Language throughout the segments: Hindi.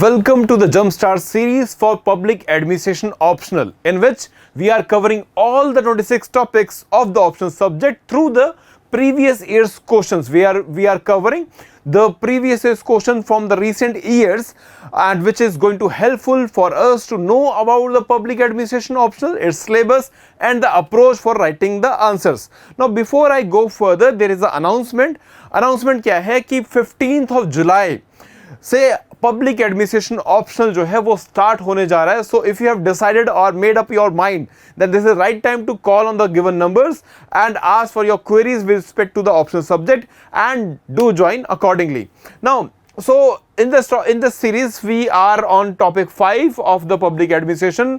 Welcome to the Jumpstart series for Public Administration Optional, in which we are covering all the 26 topics of the optional subject through the previous year's questions. We are covering the previous year's question from the recent years, and which is going to helpful for us to know about the Public Administration Optional, its syllabus, and the approach for writing the answers. Now, before I go further, there is an announcement. Announcement क्या है कि 15th of July से पब्लिक एडमिनिस्ट्रेशन ऑप्शनल जो है वो स्टार्ट होने जा रहा है. So if you have decided और made up your mind that this is right time to call on the given numbers and ask for your queries with respect to the optional subject and do join accordingly. Now so in this series we are on topic 5 of the public administration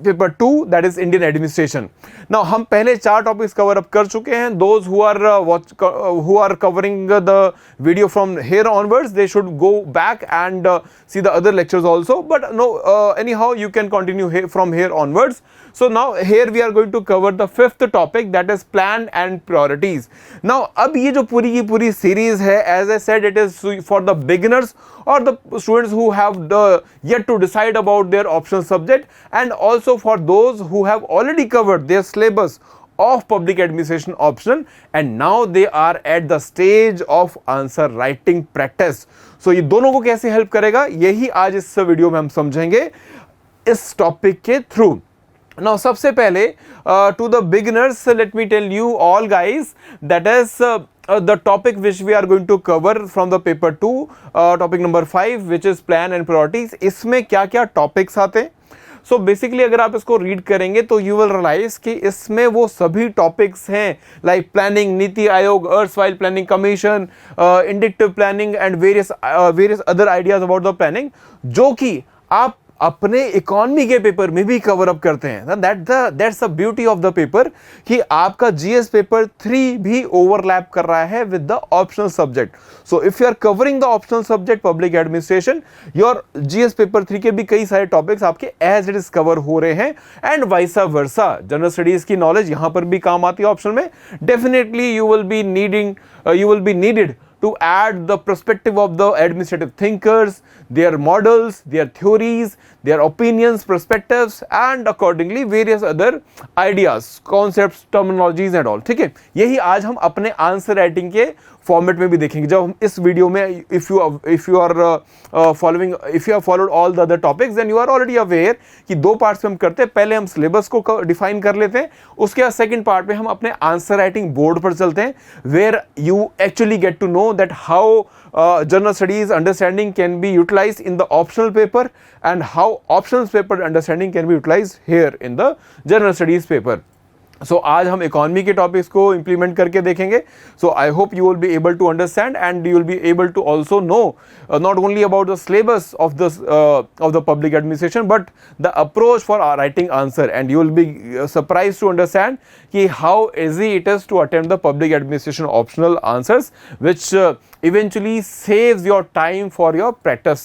paper 2, that is Indian administration. Now हम पहले 4 topics cover up कर चुके हैं. Those who are covering the video from here onwards, they should go back and see the other lectures also, but no, anyhow you can continue from here onwards. So now here we are going to cover the 5th topic, that is plan and priorities. Now अब ये जो पूरी की पूरी series है, as I said, it is for the beginners or the students who have yet to decide about their optional subject, and also for those who have already covered their syllabus of public administration optional and now they are at the stage of answer writing practice. So ये दोनों को कैसे हेल्प करेगा, यही आज इस वीडियो में हम समझेंगे इस टॉपिक के थ्रू. Now सबसे पहले to the beginners, let me tell you all guys, that is the topic which we are going to cover from the paper 2, topic number 5, which is plan and priorities. इसमें क्या क्या टॉपिक्स आते हैं. सो बेसिकली अगर आप इसको रीड करेंगे तो यू विल रियलाइज कि इसमें वो सभी टॉपिक्स हैं, like planning, NITI Aayog, erstwhile planning commission, indicative planning and various other ideas about the planning, जो कि आप अपने इकोनॉमी के पेपर में भी कवर अप करते हैं. That's the beauty of the paper कि आपका जीएस पेपर 3 भी ओवरलैप कर रहा है with the optional subject. So if you are covering the optional subject public administration, your GS paper 3 के भी कई सारे टॉपिक्स आपके एज इट इज कवर हो रहे हैं, एंड वाइसा वर्सा. जनरल स्टडीज की नॉलेज यहां पर भी काम आती है ऑप्शनल में. Definitely you will be needed to add the perspective of the administrative thinkers, their models, their theories, their opinions, perspectives, and accordingly various other ideas, concepts, terminologies and all. ठीक है, यही आज हम अपने आंसर राइटिंग के फॉर्मेट में भी देखेंगे. जब हम इस वीडियो में if you have followed all the other topics, then you are already aware कि 2 पार्ट्स में हम करते हैं. पहले हम सिलेबस को डिफाइन कर लेते हैं, उसके बाद सेकंड पार्ट में हम अपने आंसर राइटिंग बोर्ड पर चलते हैं, where you actually get to know that how general studies understanding can be utilized in the optional paper and how optional paper understanding can be utilized here in the general studies paper. So आज हम इकोनॉमी के टॉपिक्स को इंप्लीमेंट करके देखेंगे. So I hope you will be able to understand and you will be able to also know not only about the syllabus of the public administration but the approach for writing answer, and you will be surprise to understand कि how easy it is to attempt the public administration optional answers, which eventually saves your time for your practice,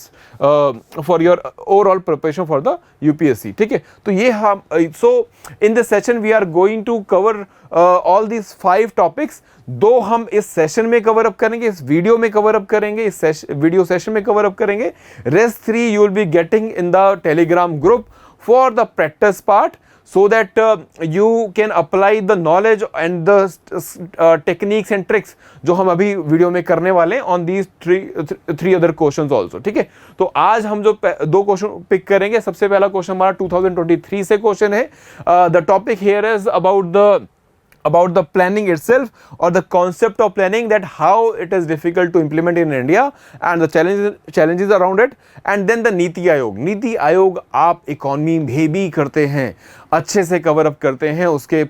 for your overall preparation for the UPSC. ठीक है, तो ये हम so in this session we are going to cover all these 5 topics. 2 हम इस सेशन में कवर अप करेंगे, इस वीडियो में कवर अप करेंगे, इस वीडियो सेशन में कवर अप करेंगे. Rest 3 you will be getting in the Telegram group for the practice part, so that you can apply the knowledge and the techniques and tricks जो हम अभी वीडियो में करने वाले हैं on these three other questions also. ठीक है, तो आज हम जो 2 क्वेश्चन पिक करेंगे. सबसे पहला क्वेश्चन हमारा 2023 से क्वेश्चन है. The topic here is about the planning itself or the concept of planning, that how it is difficult to implement in India and the challenges around it. And then the NITI Aayog. NITI Aayog आप इकोनॉमी में भी करते हैं, अच्छे से कवर अप करते हैं उसके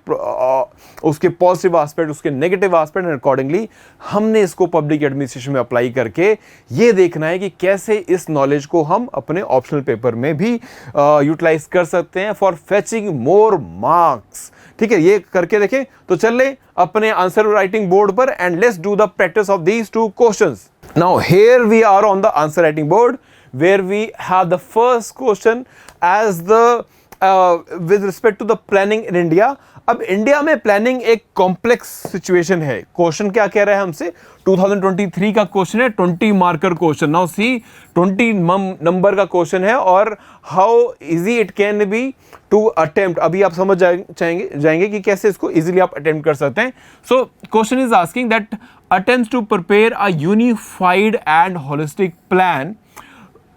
पॉजिटिव एस्पेक्ट, उसके नेगेटिव एस्पेक्ट, एंड अकॉर्डिंगली हमने इसको पब्लिक एडमिनिस्ट्रेशन में अप्लाई करके ये देखना है कि कैसे इस नॉलेज को हम अपने ऑप्शनल पेपर में भी यूटिलाइज कर सकते हैं फॉर फेचिंग मोर मार्क्स. ठीक है, ये करके देखें. तो चलिए अपने आंसर राइटिंग बोर्ड पर and let's do the practice of these 2 questions. Now here we are on the answer writing board, where we have the first question as the with respect to the planning in India. अब इंडिया में प्लानिंग एक कॉम्प्लेक्स सिचुएशन है। क्वेश्चन क्या कह रहा है हमसे, 2023 का क्वेश्चन है, 20 marker question. Now see 20 number का क्वेश्चन है और how easy it can be to attempt. अभी आप समझ जाएंगे कि कैसे इसको इजीली आप अटेम्प्ट कर सकते हैं। So question is asking that attempts to prepare a unified and holistic plan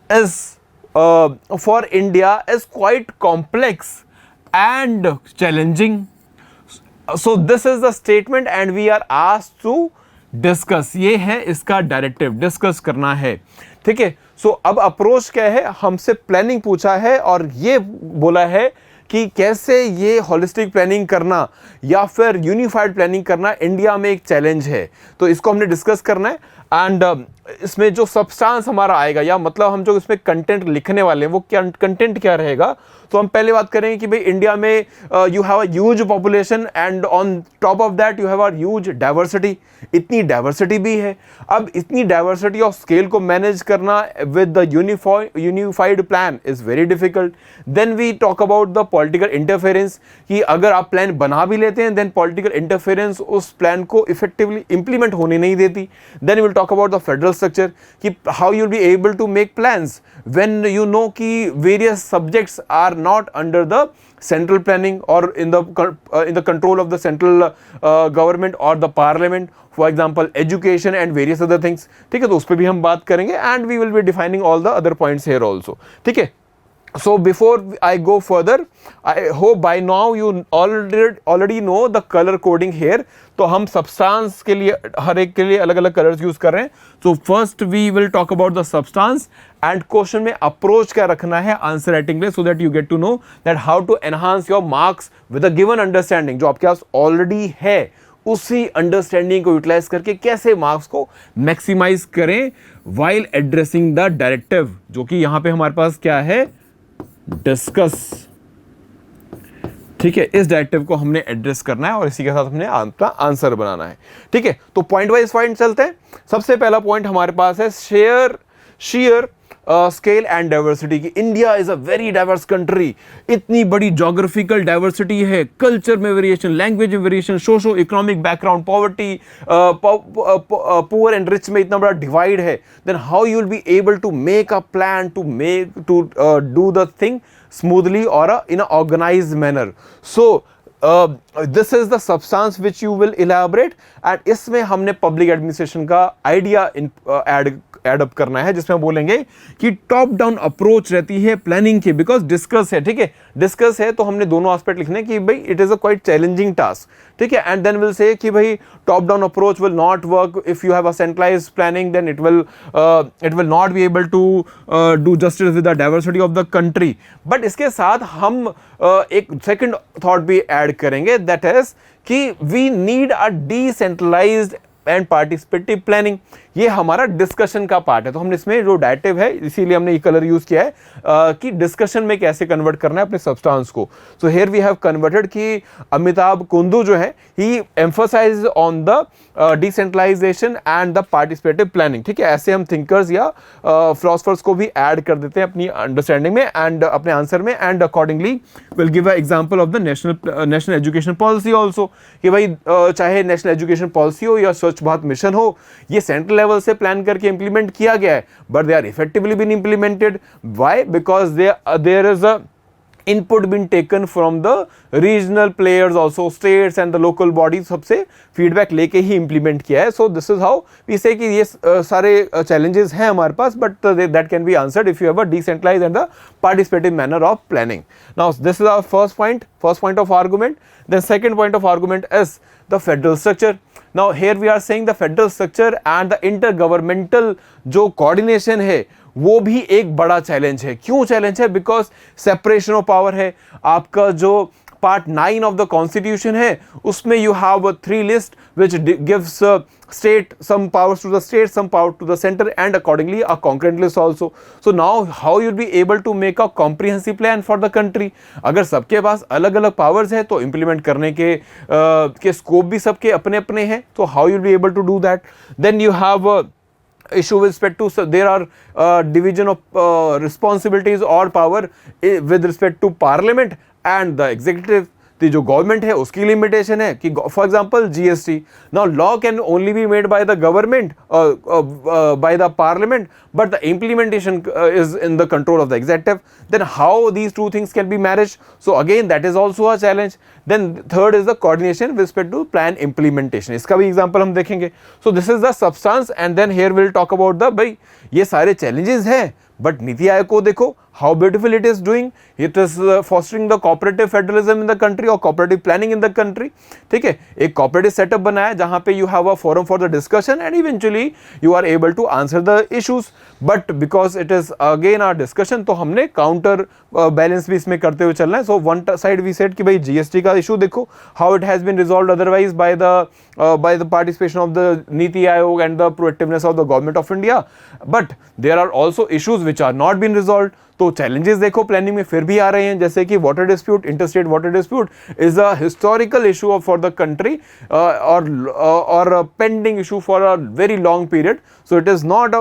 is for India is quite complex and challenging. So this is the statement and we are asked to discuss. ये है इसका डायरेक्टिव, डिस्कस करना है, ठीक है। सो अब अप्रोच क्या है, हमसे प्लानिंग पूछा है और ये बोला है कि कैसे ये होलिस्टिक प्लानिंग करना या फिर यूनिफाइड प्लानिंग करना इंडिया में एक चैलेंज है। तो इसको हमने डिस्कस करना है एंड इसमें जो सब्सटेंस हमारा आएगा या मतलब हम जो इसमें कंटेंट लिखने वाले हैं वो क्या कंटेंट क्या रहेगा। तो हम पहले बात करेंगे कि भाई इंडिया में you have a huge population and on top of that you have a huge diversity. इतनी डाइवर्सिटी भी है। अब इतनी डाइवर्सिटी ऑफ स्केल को मैनेज करना with the unified plan is very difficult. Then we talk about the political interference कि अगर आप प्लान बना भी लेते हैं देन पॉलिटिकल इंटरफेरेंस उस प्लान को इफेक्टिवली इंप्लीमेंट होने नहीं देती। Then will talk about the federal structure कि how you'll be able to make plans when you know कि various subjects are not under the central planning or in the control of the central government or the parliament, for example education and various other things, ठीक है। तो उस पर भी हम बात करेंगे and we will be defining all the other points here also, ठीक है। So before I go further, I hope by now you already know the color coding here. तो हम substance के लिए हर एक के लिए अलग अलग colors use कर रहे हैं। So first we will talk about the substance and question में approach क्या रखना है answer writing में, so that you get to know that how to enhance your marks with a given understanding जो आपके पास already है। उसी अंडरस्टैंडिंग को यूटिलाइज करके कैसे मार्क्स को मैक्सिमाइज करें while addressing the directive, जो कि यहां पे हमारे पास क्या है, डिस्कस, ठीक है। इस डायरेक्टिव को हमने एड्रेस करना है और इसी के साथ हमने अपना आंसर बनाना है, ठीक है। तो पॉइंट वाइज पॉइंट चलते हैं। सबसे पहला पॉइंट हमारे पास है शेयर स्केल एंड डाइवर्सिटी की। India is a very diverse country. इतनी बड़ी जोग्राफिकल डाइवर्सिटी है, कल्चर में वेरिएशन, लैंग्वेज में variation, socio economic background, poverty, poor and rich में इतना बड़ा डिवाइड है। Then how you will be able to make a plan to do the thing smoothly or in an organized manner. So this is the substance which you will elaborate and इसमें हमने पब्लिक एडमिनिस्ट्रेशन का आइडिया एडअप करना है, जिसमें बोलेंगे कि टॉप डाउन अप्रोच रहती है प्लानिंग की, बिकॉज डिस्कस है, ठीक है। डिस्कस है तो हमने दोनों एस्पेक्ट लिखने कि भाई it is a quite challenging task, ठीक है। एंड देन विल से कि भाई top down approach will not work if you have a centralised planning, then it will not be able to do justice with the diversity of the country. But इसके साथ हम एक सेकंड थॉट भी ऐड करेंगे, दैट इज कि we need a decentralised and participative planning. ये हमारा डिस्कशन का पार्ट है। तो हमने इसमें जो डायरेक्टिव है इसीलिए हमने ये कलर यूज किया है कि डिस्कशन में कैसे कन्वर्ट करना है अपने सब्सटेंस को। So here we have converted कि अमिताभ कुंदू जो है he emphasize on the decentralization and the participative planning, ठीक है। ऐसे हम थिंकर्स या फिलोसफर्स को भी ऐड कर देते हैं अपनी अंडरस्टैंडिंग में एंड अपने आंसर में, and accordingly will give a example of the national education policy also कि भाई चाहे नेशनल एजुकेशन पॉलिसी हो या स्वच्छ भारत मिशन हो, ये सेंट्रल लेवल से प्लान करके इंप्लीमेंट किया गया है, but they are effectively been implemented. Why? Because there is a input been taken from the regional players also, states and the local bodies, सबसे feedback लेके ही implement किया है। So this is how we say कि ये सारे challenges हैं हमारे पास, but that can be answered if you have a decentralized and the participative manner of planning. Now this is our first point of argument. Then second point of argument is the federal structure. Now here we are saying the federal structure and the intergovernmental जो coordination है वो भी एक बड़ा चैलेंज है। क्यों चैलेंज है? बिकॉज सेपरेशन ऑफ पावर है। आपका जो पार्ट 9 ऑफ द कॉन्स्टिट्यूशन है उसमें you have 3 list which gives state some powers to the state, some power to the center, and accordingly a concurrent list also. So now how you'll be able to make a comprehensive plan for the country? अगर सबके पास अलग अलग powers है तो implement करने के scope भी सबके अपने अपने हैं, तो how you'll be able to do that? Then you have issue with respect to, so there are division of responsibilities or power with respect to parliament and the executive. तो जो गवर्नमेंट है उसकी लिमिटेशन है कि for example GST, now law can only be made by the government, by the parliament, but the implementation is in the control of the executive. Then how these two things can be managed? So again that is also a challenge. Then third is the coordination with respect to plan implementation. इसका भी एग्जांपल हम देखेंगे. So this is the substance and then here we'll talk about the, भाई ये सारे challenges हैं, बट नीति आयोग को देखो how beautiful it is doing. It is fostering the cooperative federalism in the country or cooperative planning in the country. ठीक है, एक cooperative setup बनाया जहाँ पे you have a forum for the discussion and eventually you are able to answer the issues. But because it is again our discussion, तो हमने counter balance भी इसमें करते हुए चलना है. So one side we said कि भाई GST का issue देखो how it has been resolved otherwise by the participation of the Niti Aayog and the proactiveness of the government of India. But there are also issues which are not been resolved. तो challenges देखो प्लानिंग में फिर भी आ रहे हैं, जैसे कि water dispute, interstate water dispute is a historical issue for the country और pending issue for a very long period. So it is not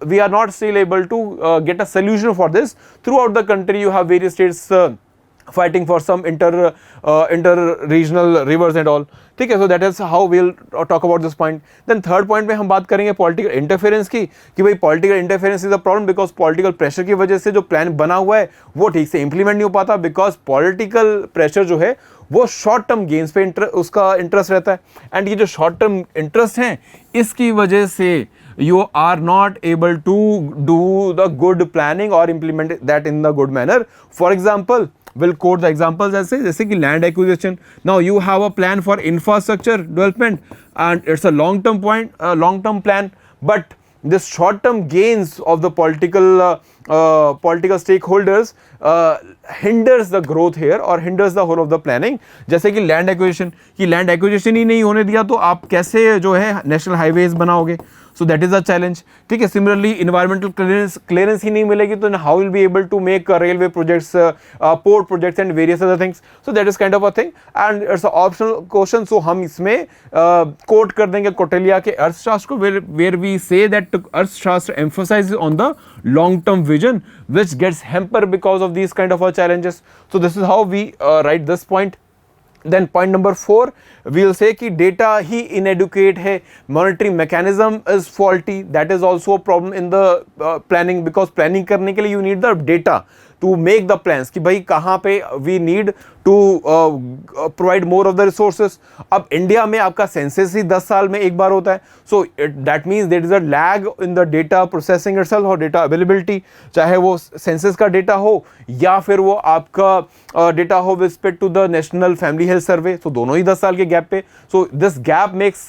we are not still able to get a solution for this. Throughout the country you have various states fighting for some inter-regional rivers and all. ठीक है, so that is how we'll talk about this point. Then third point में हम बात करेंगे political interference की, कि भाई political interference is a problem because political pressure की वजह से जो plan बना हुआ है वो ठीक से implement नहीं हो पाता, because political pressure जो है वो short term gains पे उसका interest रहता है. And ये जो short term interest हैं इसकी वजह से you are not able to do the good planning or implement that in the good manner. For example, we'll quote the examples जैसे कि land acquisition. Now you have a plan for infrastructure development and it's a long term plan, but this short term gains of the political stakeholders hinders the growth here or hinders the whole of the planning. जैसे कि land acquisition ही नहीं होने दिया तो आप कैसे जो है national highways बनाओगे? So that is a challenge. ठीक है, similarly environmental clearance ही नहीं मिलेगी तो how will be able to make railway projects, port projects and various other things. So that is kind of a thing and it's an optional question. So हम इसमें quote कर देंगे कौटिल्य के अर्थशास्त्र को, where we say that अर्थशास्त्र emphasizes on the long term vision which gets hampered because of these kind of challenges. So this is how we write this point. Then point number 4, we will say कि data ही inadequate है, monitoring mechanism is faulty. That is also a problem in the planning, because planning करने के लिए you need the data to make the plans कि भाई कहाँ पे we need to provide more of the resources. अब इंडिया में आपका सेंसस ही 10 साल में एक बार होता है. So that means there is a lag in the data processing itself or data availability, चाहे वो सेंसस का डेटा हो या फिर वो आपका डेटा हो with respect to the national family health survey. So दोनों ही 10 साल के गैप पे. So this gap makes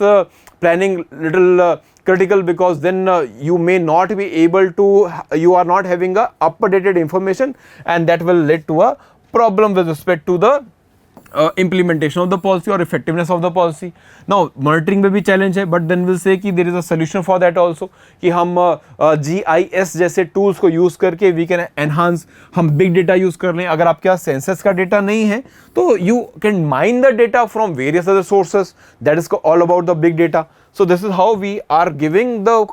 planning little critical, because then you may not be able to, you are not having a updated information and that will lead to a problem with respect to the implementation of the policy or effectiveness of the policy. Now monitoring में भी challenge है, but then we'll say कि there is a solution for that also, कि हम GIS जैसे tools को use करके we can enhance, हम big data use कर लें. अगर आपके पास census का data नहीं है तो you can mine the data from various other sources. That is all about the big data. So this is how we are giving the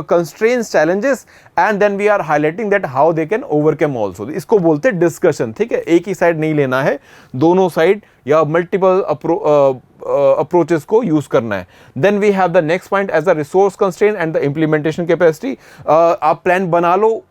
constraints, challenges and then we are highlighting that how they can overcome also. इसको बोलते हैं discussion. ठीक है, एक ही side नहीं लेना है, दोनों side या multiple approaches को use करना है. Then we have the next point as a resource constraint and the implementation capacity. आप plan बना लो,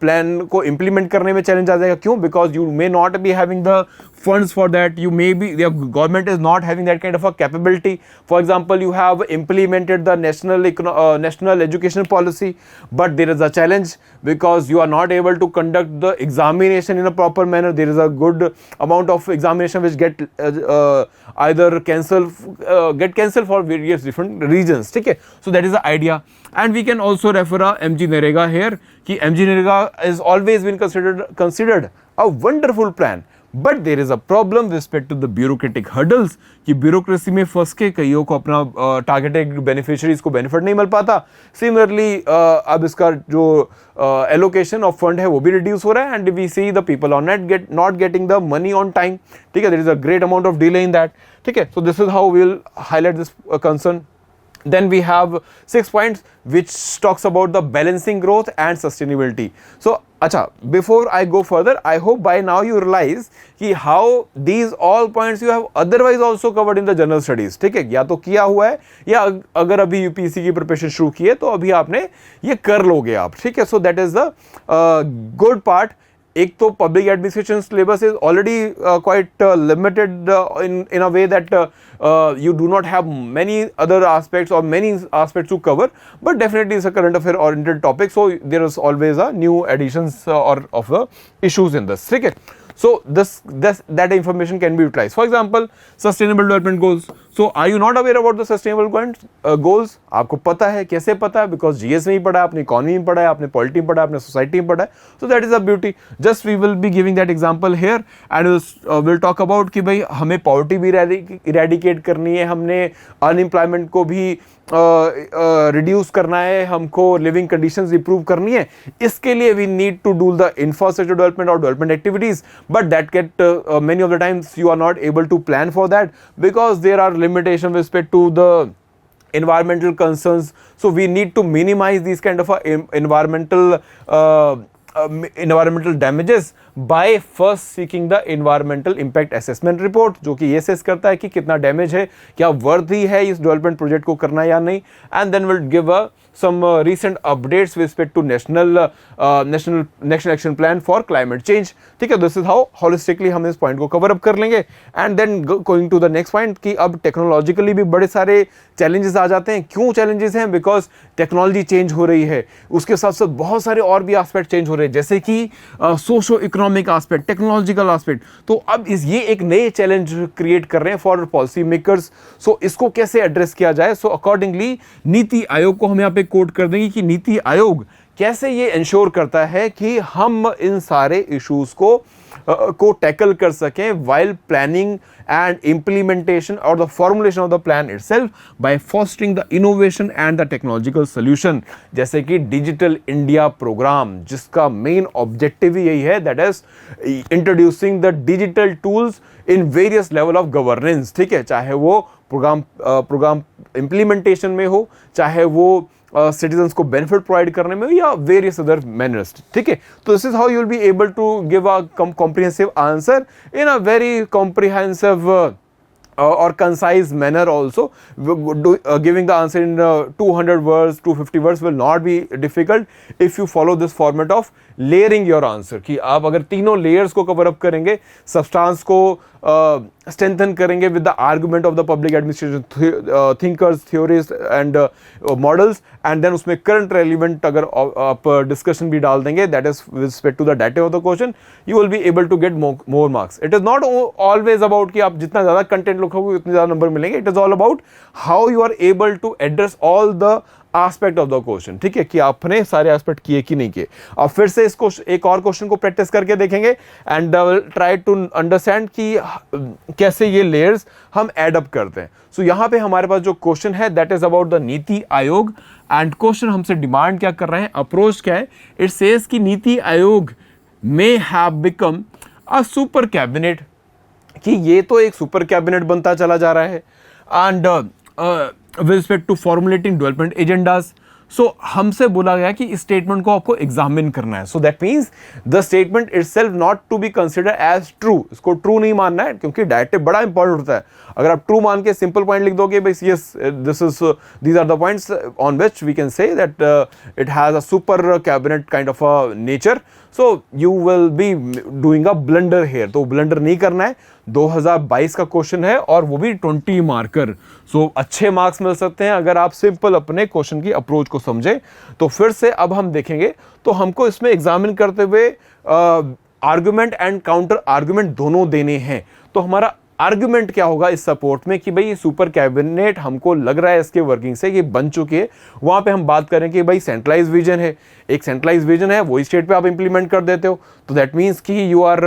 plan को implement करने में challenge आ जाएगा. क्यों? Because you may not be having the funds for that. You may be, the government is not having that kind of a capability. For example, you have implemented the national education policy, but there is a challenge because you are not able to conduct the examination in a proper manner. There is a good amount of examination which get either cancelled for various different reasons. ठीक है, so that is the idea. And we can also refer a MG Narega here, कि MG Narega is always been considered a wonderful plan. But there is a problem with respect to the bureaucratic hurdles, कि bureaucracy में फंस के कईयों को अपना targeted beneficiaries को benefit नहीं मिल पाता. Similarly, अब इसका जो allocation of fund है वो भी reduce हो रहा है and we see the people are not getting the money on time. ठीक है, there is a great amount of delay in that. ठीक है, so this is how we will highlight this concern. Then we have 6 points which talks about the balancing growth and sustainability. So acha, before I go further, I hope by now you realize कि how these all points you have otherwise also covered in the general studies. ठीक है, या तो किया हुआ है या अगर अभी यूपीएससी की प्रिपरेशन शुरू की है तो अभी आपने ये कर लोगे आप. ठीक है, so that is the good part. एक तो public administration syllabus is already quite limited in a way that you do not have many other aspects or many aspects to cover, but definitely it's a current affair oriented topic, so there is always a new additions or of the issues in this. ठीक है, so that information can be utilized. For example, sustainable development goals. So are you not aware about the sustainable goals? आपको पता है, कैसे पता है? Because GS में ही पढ़ा है, आपने इकोनॉमी में पढ़ा है, आपने पॉलिटी में पढ़ा है, आपने सोसाइटी में पढ़ा है. So that is a beauty. Just we will be giving that example here and we'll talk about कि भाई हमें पॉवर्टी भी इरेडिकेट करनी है, हमने अनएम्प्लॉयमेंट को भी रिड्यूस करना है, हमको लिविंग कंडीशंस इंप्रूव करनी है. इसके लिए we need to do the infrastructure development और development activities, but that get many of the times you are not able to plan for that because there are limitation with respect to the environmental concerns. So we need to minimize these kind of environmental damages by first seeking the environmental impact assessment report, जो कि ये असेस करता है कि कितना डैमेज है, क्या वर्दी है इस डेवलपमेंट प्रोजेक्ट को करना या नहीं, and then will give some recent updates with respect to national action plan for climate change. ठीक है, this is how holistically हम इस पॉइंट को कवर अप कर लेंगे. And then going to the next point कि अब टेक्नोलॉजिकली भी बड़े सारे चैलेंजेस आ जाते हैं. क्यों चैलेंजेस हैं? बिकॉज टेक्नोलॉजी चेंज हो रही है, उसके साथ साथ बहुत सारे और भी एस्पेक्ट चेंज हो रहे हैं, जैसे कि socio economic aspect, technological aspect. तो अब ये एक नए चैलेंज क्रिएट कर रहे हैं फॉर पॉलिसी मेकर्स. सो इसको कैसे एड्रेस किया जाए? सो अकॉर्डिंगली नीति आयोग को हम यहाँ पे कोट कर देंगे कि नीति आयोग कैसे ये इंश्योर करता है कि हम इन सारे इश्यूज को टैकल कर सकें while planning and implementation or the formulation of the plan itself by fostering the innovation and the technological solution. जैसे कि डिजिटल इंडिया प्रोग्राम, जिसका मेन ऑब्जेक्टिव ही यही है, that is introducing the digital tools in various level of governance. ठीक है, चाहे वो प्रोग्राम इम्प्लीमेंटेशन में हो, चाहे वो सिटीजन्स को बेनिफिट प्रोवाइड करने में या वेरियस अदर मैनर्स. ठीक है, तो this is how you will be able to give a comprehensive answer in a very comprehensive or concise manner also. Giving the answer in 200 words, 250 words will not be difficult if you follow this format of layering your answer. कि आप अगर तीनों layers को cover up करेंगे, substance को strengthen करेंगे with the argument of the public administration thinkers, theories and models, and then उसमें current relevant अगर आप discussion भी डाल देंगे, that is with respect to the data of the question, you will be able to get more marks. It is not always about कि आप जितना ज़्यादा content लिखोगे उतने ज़्यादा नंबर मिलेंगे. It is all about how you are able to address all the aspect of the question. ठीक है, कि आपने सारे एस्पेक्ट किए कि नहीं किए. अब फिर से इसको एक और क्वेश्चन को प्रैक्टिस करके देखेंगे एंड ट्राई टू अंडरस्टैंड कि कैसे ये लेयर्स हम एड अप करते हैं. सो यहाँ पे हमारे पास जो क्वेश्चन है that is about the NITI आयोग. एंड क्वेश्चन हमसे डिमांड क्या कर रहे हैं, अप्रोच क्या है? इट सेज कि NITI Aayog may have become a super cabinet, कि ये तो एक सुपर कैबिनेट बनता चला जा रहा है. And with respect to formulating development agendas. So हमसे बोला गया कि इस स्टेटमेंट को आपको एग्जामिन करना है. So that means the statement itself not to be consider as true. इसको ट्रू नहीं मानना है, क्योंकि डायरेक्टिव बड़ा इंपॉर्टेंट होता है. अगर आप ट्रू मान के सिंपल पॉइंट लिख दोगे, भाई yes these are the points on which we can say that it has a super cabinet kind of a nature, so you will be doing a blunder here. तो ब्लंडर नहीं करना है. 2022 का क्वेश्चन है और वो भी 20 मार्कर. सो अच्छे मार्क्स मिल सकते हैं अगर आप सिंपल अपने क्वेश्चन की अप्रोच को समझे. तो फिर से अब हम देखेंगे, तो हमको इसमें एग्जामिन करते हुए आर्गुमेंट एंड काउंटर आर्गुमेंट दोनों देने हैं. तो हमारा आर्गुमेंट क्या होगा इस सपोर्ट में कि भाई ये सुपर कैबिनेट हमको लग रहा है इसके वर्किंग से कि बन चुकी है. वहां पे हम बात करें कि भाई सेंट्रलाइज विजन है, एक सेंट्रलाइज विजन है, वही स्टेट पे आप इंप्लीमेंट कर देते हो. तो दैट मीन्स कि you are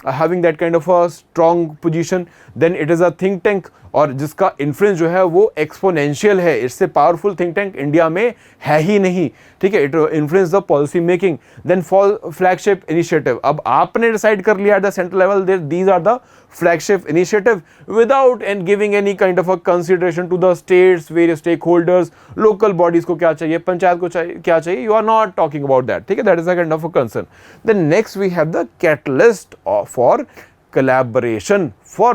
having that kind of a strong position. Then it is a think tank और जिसका इन्फ्लुएंस जो है वो एक्सपोनेंशियल है, इससे पावरफुल थिंक टैंक इंडिया में है ही नहीं, ठीक है। It influence the policy making. Then for flagship initiative, अब आपने डिसाइड कर लिया at the central level these are the flagship initiative without and giving any kind of a consideration to the states, various stakeholders, local bodies को क्या चाहिए, पंचायत को क्या चाहिए, you are not talking about that, ठीक है। that is a kind of a concern. Then next we have the catalyst for collaboration for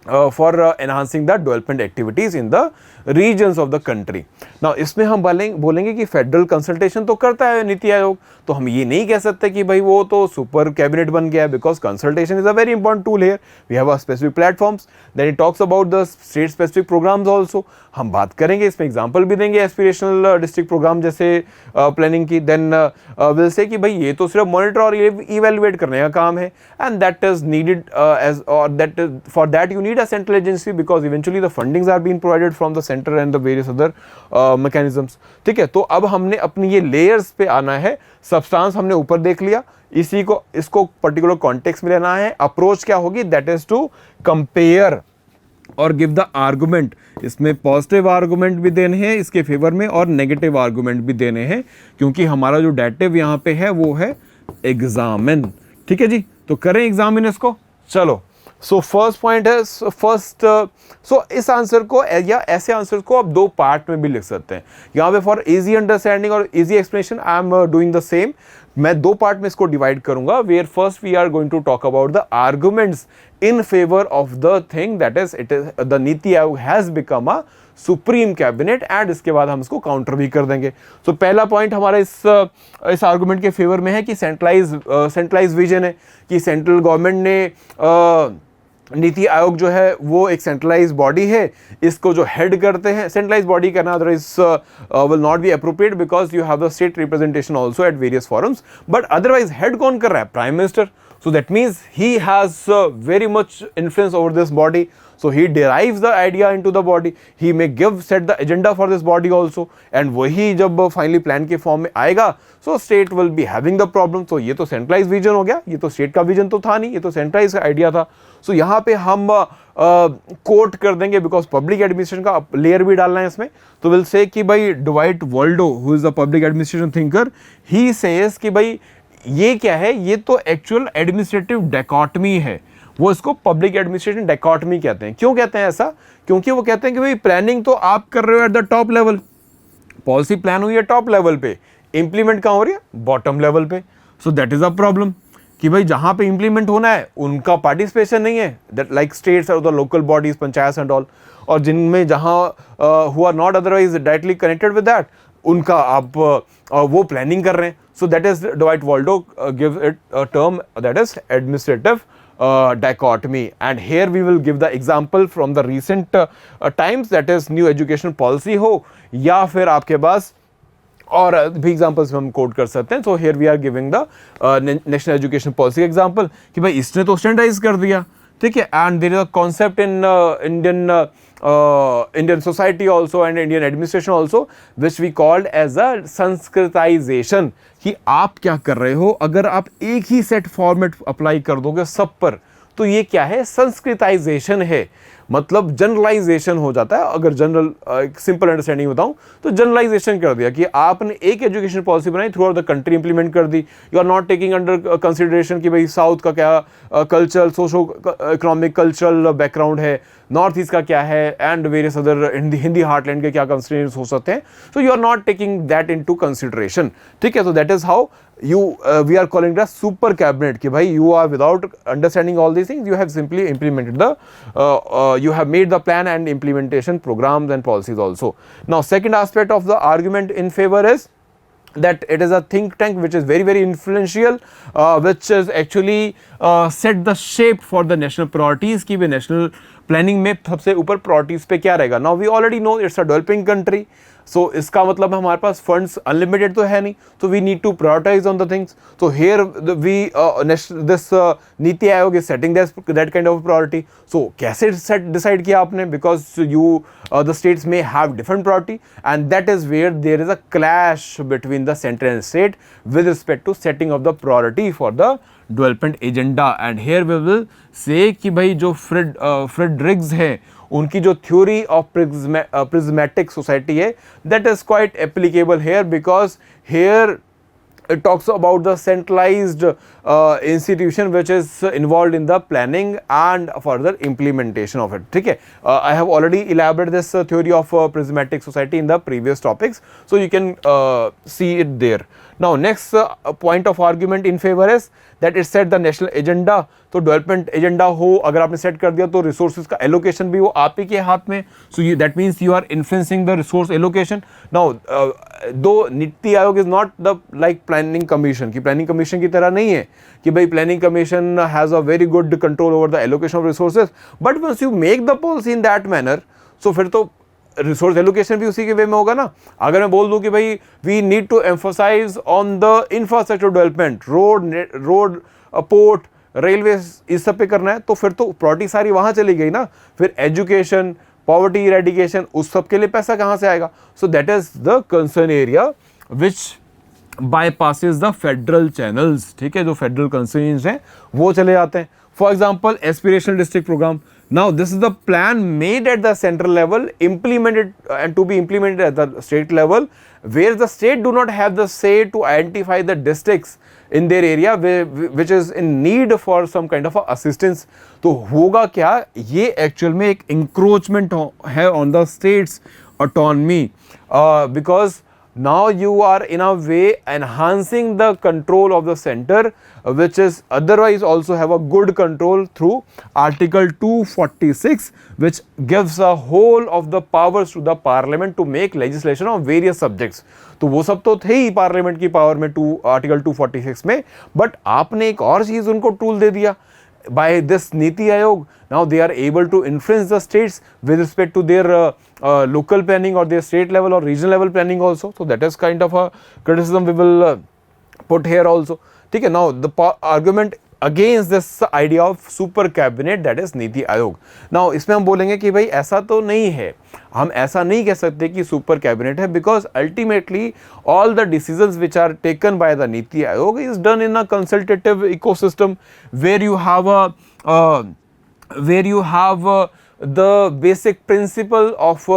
enhancing the development activities in the regions of the country. Now इसमें हम बोलेंगे कि फेडरल कंसल्टेशन तो करता है नीति आयोग, तो हम ये नहीं कह सकते कि भाई वो तो सुपर कैबिनेट बन गया, because consultation is a very important tool here. We have a specific platforms, then it talks about the state specific programmes also. हम बात करेंगे, इसमें एग्जाम्पल भी देंगे एस्पिरेशनल डिस्ट्रिक्ट प्रोग्राम जैसे प्लानिंग की। देन विल से कि भाई ये तो सिर्फ मॉनिटर और इवेलुएट करने का काम है, and that is needed as और that for that you need a central agency, because eventually the fundings are being provided from the centre and the various other mechanisms, ठीक है। तो अब हमने अपनी ये लेयर्स पे आना है। सब्सटेंस हमने ऊपर देख लिया, इसको पर्टिकुलर कॉन्टेक्स्ट में लेना है। अप्रोच क्या होगी, दैट इज टू कंपेयर और गिव द आर्गुमेंट। इसमें पॉजिटिव आर्गुमेंट भी देने हैं इसके फेवर में और नेगेटिव आर्गुमेंट भी देने हैं, क्योंकि हमारा जो डेटिव यहाँ पे है वो है एग्जामिन, ठीक है जी। तो करें एग्जामिन इसको, चलो। सो फर्स्ट पॉइंट है सो इस आंसर को या ऐसे आंसर को आप दो पार्ट में भी लिख सकते हैं। यहाँ पे फॉर इजी अंडरस्टैंडिंग और easy explanation I am doing the same. मैं दो पार्ट में इसको डिवाइड करूंगा, where first we are going to talk about the arguments in favour of the thing that is it is the NITI Aayog has become a supreme cabinet, and इसके बाद हम इसको काउंटर भी कर देंगे। तो पहला पॉइंट हमारा इस आर्गुमेंट के फेवर में है कि सेंट्रलाइज विजन है, कि सेंट्रल गवर्नमेंट ने नीति आयोग जो है वो एक सेंट्रलाइज बॉडी है, इसको जो हेड करते हैं, सेंट्रलाइज बॉडी करना otherwise will not be appropriate because you have the state representation also at various forums, but otherwise head कौन कर रहा है, prime minister. So that means he has very much influence over this body. So he derives the idea into the body. He may set the agenda for this body also. And वही जब finally plan के form में आएगा, so state will be having the problem. So ये तो centralized vision हो गया, ये तो state का vision तो था नहीं, ये तो centralized का idea था. So यहाँ पे हम कोट कर देंगे बिकॉज पब्लिक एडमिनिस्ट्रेशन का लेयर भी डालना है इसमें। तो विल से कि भाई Dwight Waldo who is the public administration thinker, he says कि भाई ये क्या है, ये तो एक्चुअल एडमिनिस्ट्रेटिव डायकोटमी है। वो इसको पब्लिक एडमिनिस्ट्रेशन डायकोटमी कहते हैं। क्यों कहते हैं ऐसा, क्योंकि वो कहते हैं कि भाई प्लानिंग तो आप कर रहे हो at the top level, policy plan हुई है टॉप लेवल पे, इंप्लीमेंट कहाँ हो रही है, बॉटम लेवल पे। So that is a problem कि भाई जहाँ पे इंप्लीमेंट होना है उनका पार्टिसिपेशन नहीं है, दैट लाइक स्टेट्स और the local bodies, panchayat and all, और जिनमें जहाँ who are not otherwise directly connected with that, उनका आप वो प्लानिंग कर रहे हैं। So that is Dwight Waldo gives it a term that is administrative dichotomy, and here we will give the example from the recent times, that is new education policy हो या फिर आपके पास और भी एग्जाम्पल्स हम कोड कर सकते हैं। So here we are giving the national education policy example कि भाई इसने तो स्टैंडर्डाइज कर दिया, ठीक है, and there is a concept in Indian society also and Indian administration also which we called as a Sanskritisation, कि आप क्या कर रहे हो, अगर आप एक ही सेट फॉर्मेट अप्लाई कर दोगे सब पर, तो ये क्या है, संस्कृताइजेशन है, मतलब जनरलाइजेशन हो जाता है। अगर जनरल सिंपल अंडरस्टैंडिंग बताऊं तो जनरलाइजेशन कर दिया कि आपने एक एजुकेशन पॉलिसी बनाई, throughout the country implement कर दी। You are not taking under consideration कि भाई साउथ का क्या cultural, socio economic cultural background है, नॉर्थ ईस्ट का क्या है, and various other Hindi heartland के क्या कंसिडरेशन हो सकते हैं। So you are not taking that into consideration, ठीक है। तो that is how we are calling it a super cabinet कि भाई you are without understanding all these things, you have simply implemented you have made the plan and implementation programs and policies also. Now second aspect of the argument in favor is that it is a think tank which is very very influential, which is actually set the shape for the national priorities कि भी national planning में सबसे ऊपर priorities पे क्या रहेगा। Now we already know it's a developing country, so इसका मतलब हमारे पास फंड्स अनलिमिटेड तो है नहीं, तो we need to prioritize on the things. तो here we this NITI Aayog is setting that kind of priority. So कैसे डिसाइड किया आपने, बिकॉज यू द स्टेट्स में have different priority, and that is where there is a clash between the centre and state with respect to setting of the priority for the development agenda. And here we will say कि भाई जो फ्रेडरिक्स है उनकी जो थ्योरी ऑफ प्रिज्मेटिक सोसाइटी है that is quite applicable here, because here it talks about the centralized institution which is involved in the planning and further implementation of it. ठीक है, I have already elaborated this theory of prismatic society in the previous topics, so you can see it there. Now next point of argument in favor is that it set the national agenda. तो डेवलपमेंट एजेंडा हो अगर आपने सेट कर दिया तो रिसोर्सेज का एलोकेशन भी वो आप ही के हाथ में, so that means you are influencing the resource allocation. Now though NITI Aayog is not the like planning commission, की प्लानिंग कमीशन की तरह नहीं है कि भाई planning commission has a very good control over the allocation of resources, but once you make the policy in that manner, so फिर तो रिसोर्स एलोकेशन भी उसी के वे में होगा ना. अगर मैं बोल दूं कि भाई we need to emphasize on the infrastructure development, road port railway, इस सब पे करना है, तो फिर तो प्रॉपर्टी सारी वहां चली गई ना. फिर एजुकेशन, पॉवर्टी इरेडिकेशन, उस सब के लिए पैसा कहां से आएगा. So that is the concern area which bypasses the federal channels. ठीक है, जो फेडरल कंसर्न्स हैं वो चले जाते हैं. For example aspirational district program. Now this is the plan made at the central level, implemented and to be implemented at the state level, where the state do not have the say to identify the districts in their area which is in need for some kind of assistance. तो होगा क्या, ये actual में एक encroachment है on the state's autonomy, because now you are in a way enhancing the control of the center, which is otherwise also have a good control through article 246, which gives a whole of the powers to the parliament to make legislation on various subjects. तो वो सब तो थे ही पार्लियामेंट की पावर में आर्टिकल 246 में, बट आपने एक और चीज उनको टूल दे दिया. By this Niti Aayog, now they are able to influence the states with respect to their local planning or their state level or regional level planning also. So that is kind of a criticism we will put here also. ठीक है, now the argument against this idea of super cabinet, that is Niti Aayog. Now इसमें हम बोलेंगे कि भाई ऐसा तो नहीं है, हम ऐसा नहीं कह सकते कि सुपर कैबिनेट है, because ultimately all the decisions which are taken by the Niti Aayog is done in a consultative ecosystem where you have the basic principle of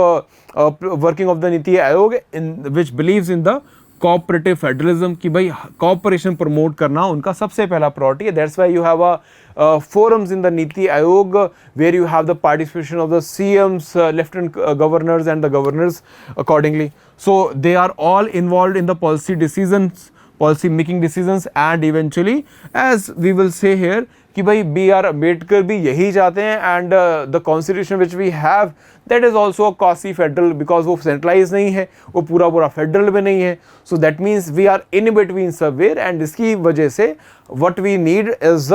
working of the Niti Aayog, in which believes in the cooperative federalism, की भाई कोऑपरेशन प्रमोट करना उनका सबसे पहला प्रायोरिटी है. That's why you have a forums in the Niti Aayog where you have the participation of the CMs, lieutenant governors and the governors accordingly. So they are all involved in the policy decisions, policy making decisions, and eventually as we will say here कि भाई बी आर अम्बेडकर भी यही चाहते हैं, and the constitution which we have that is also a quasi federal, because वो सेंट्रलाइज नहीं है, वो पूरा फेडरल में नहीं है. So that means we are in between somewhere, and इसकी वजह से what we need is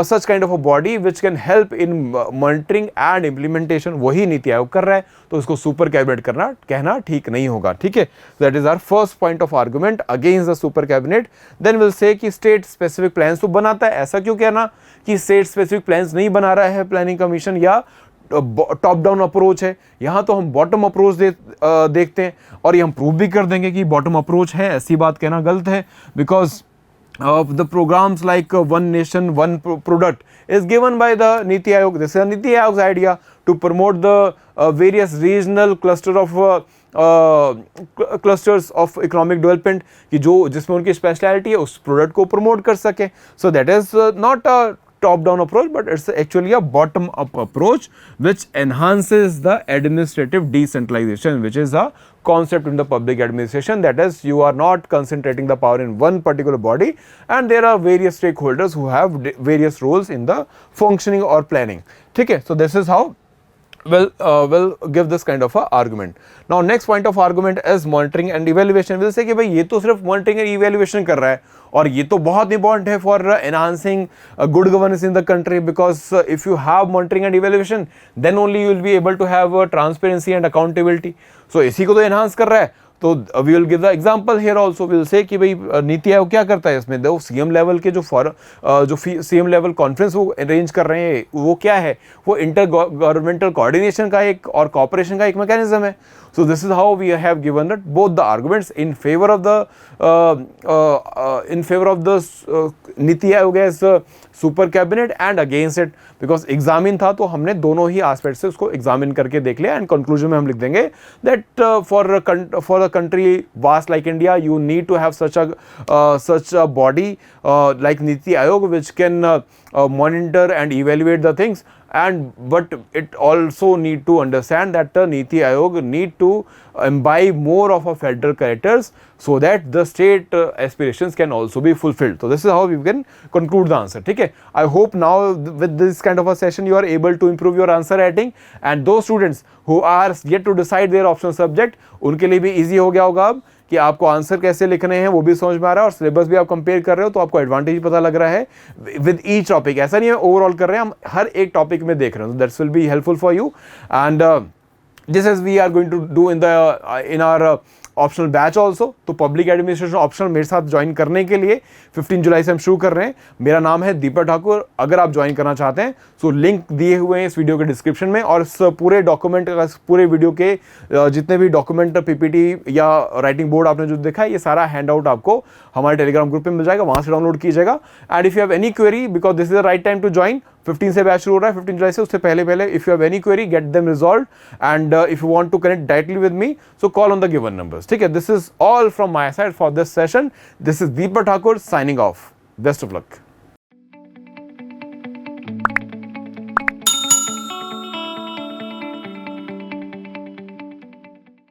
such kind of a body which can help in monitoring and implementation. वही नीति आयोग कर रहा है, तो उसको सुपर कैबिनेट करना कहना ठीक नहीं होगा. ठीक है, that is our first point of argument against the super cabinet. Then will say कि स्टेट स्पेसिफिक प्लान्स तो बनाता है, ऐसा क्यों कहना कि स्टेट स्पेसिफिक प्लान्स नहीं बना रहा है प्लानिंग कमीशन, या टॉप डाउन अप्रोच है. यहाँ तो हम बॉटम अप्रोच देखते हैं, और ये हम प्रूव भी कर देंगे कि बॉटम अप्रोच है. ऐसी बात कहना गलत है, because of the programs like One Nation One Product is given by the Niti Aayog. This is a Niti Aayog's idea to promote the various regional clusters of economic development, कि जो जिसमें उनकी स्पेशलिटी है उस प्रोडक्ट को प्रमोट कर सके. So that is not a top down approach, but it's actually a bottom up approach which enhances the administrative decentralization, which is a concept in the public administration. That is, you are not concentrating the power in one particular body, and there are various stakeholders who have various roles in the functioning or planning. Okay, so this is how will give this kind of a argument. Now next point of argument is monitoring and evaluation. Will say कि भाई ये तो सिर्फ monitoring and evaluation कर रहा है, और ये तो बहुत important है for enhancing good governance in the country, because if you have monitoring and evaluation, then only you will be able to have transparency and accountability. So इसी को तो enhance कर रहा है. तो we will give the example here also. Will say कि भाई नीति आयोग क्या करता है इसमें, दो सीएम लेवल के जो सीएम लेवल कॉन्फ्रेंस वो अरेंज कर रहे हैं, वो क्या है, वो इंटर गवर्नमेंटल कोऑर्डिनेशन का एक और कोऑपरेशन का एक मैकेनिज्म है. So this is how we have given that both the arguments in favor of the Niti Aayog as super cabinet and against it, because examine था तो हमने दोनों ही एस्पेक्ट से उसको एग्जामिन करके देख लिया, एंड कंक्लूजन में हम लिख देंगे that for a country vast like India you need to have such a body like Niti Aayog which can monitor and evaluate the things, but it also need to understand that Niti Aayog need to imbibe more of a federal characters so that the state aspirations can also be fulfilled. So this is how we can conclude the answer. ठीक है, I hope now with this kind of a session you are able to improve your answer writing, and those students who are yet to decide their optional subject उनके लिए भी easy हो गया होगा अब कि आपको आंसर कैसे लिखने हैं वो भी समझ में आ रहा है, और सिलेबस भी आप कंपेयर कर रहे हो तो आपको एडवांटेज पता लग रहा है विद ईच टॉपिक. ऐसा नहीं है ओवरऑल कर रहे हैं, हम हर एक टॉपिक में देख रहे हैं. That's will be helpful for you, and this is we are going to do in our optional batch also. तो पब्लिक एडमिनिस्ट्रेशन ऑप्शनल मेरे साथ ज्वाइन करने के लिए 15 जुलाई से हम शुरू कर रहे हैं. मेरा नाम है दीपक ठाकुर. अगर आप ज्वाइन करना चाहते हैं सो लिंक दिए हुए हैं इस वीडियो के डिस्क्रिप्शन में, और इस पूरे डॉक्यूमेंट पूरे वीडियो के जितने भी डॉक्यूमेंट पीपीटी या राइटिंग बोर्ड आपने जो देखा है ये सारा हैंड आउट आपको हमारे टेलीग्राम ग्रुप में मिल जाएगा, वहां से डाउनलोड कीजिएगा. And if you have any query, because this is the right time to join, 15 से बैच शुरू हो रहा है 15 जुलाई से, उससे पहले if you have any query get them resolve, and if you want to connect directly with me so call on the given numbers. ठीक है, this is all from my side for this session. This is Deepak Thakur signing off. Best of luck.